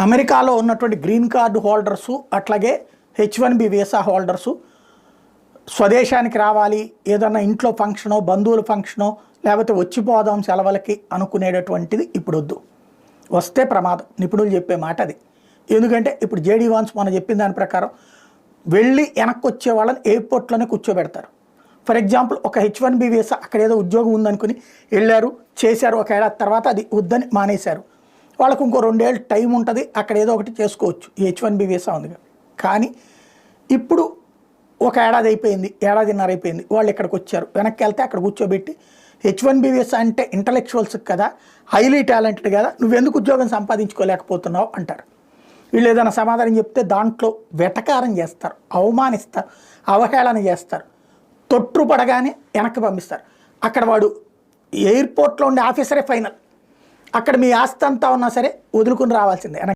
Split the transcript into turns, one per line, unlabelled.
అమెరికాలో ఉన్నటువంటి green card holders అట్లాగే H1B వీసా హోల్డర్సు స్వదేశానికి రావాలి, ఏదన్నా ఇంట్లో ఫంక్షనో బంధువుల ఫంక్షనో లేకపోతే వచ్చిపోదాం సెలవులకి అనుకునేటటువంటిది ఇప్పుడు వద్దు. వస్తే ప్రమాదం, నిపుణులు చెప్పే మాట అది. ఎందుకంటే ఇప్పుడు జేడీ వాన్స్ మనం చెప్పిన దాని ప్రకారం వెళ్ళి వెనక్కి వచ్చే వాళ్ళని ఎయిర్పోర్ట్లోనే కూర్చోబెడతారు. ఫర్ ఎగ్జాంపుల్ ఒక H1B వీసా అక్కడ ఏదో ఉద్యోగం ఉందనుకుని వెళ్ళారు, చేశారు, ఒక ఏడాది తర్వాత అది వద్దని మానేశారు. వాళ్ళకు ఇంకో 2 ఏళ్ళు టైం ఉంటుంది, అక్కడ ఏదో ఒకటి చేసుకోవచ్చు, ఈ H1B వీసా ఉంది. కానీ ఇప్పుడు ఒక ఏడాది అయిపోయింది, ఏడాదిన్నర అయిపోయింది, వాళ్ళు ఇక్కడికి వచ్చారు, వెనక్కి వెళ్తే అక్కడ కూర్చోబెట్టి H1B వీసా అంటే ఇంటలెక్చువల్స్ కదా, హైలీ టాలెంటెడ్ కదా, నువ్వెందుకు ఉద్యోగం సంపాదించుకోలేకపోతున్నావు అంటారు. వీళ్ళు ఏదైనా సమాధానం చెప్తే దాంట్లో వెటకారం చేస్తారు, అవమానిస్తారు, అవహేళన చేస్తారు, తొట్టుపడగానే వెనక్కి పంపిస్తారు. అక్కడ వాడు ఎయిర్పోర్ట్లో ఉండే ఆఫీసరే ఫైనల్, అక్కడ మీ ఆస్తి అంతా ఉన్నా సరే వదులుకుని రావాల్సిందే.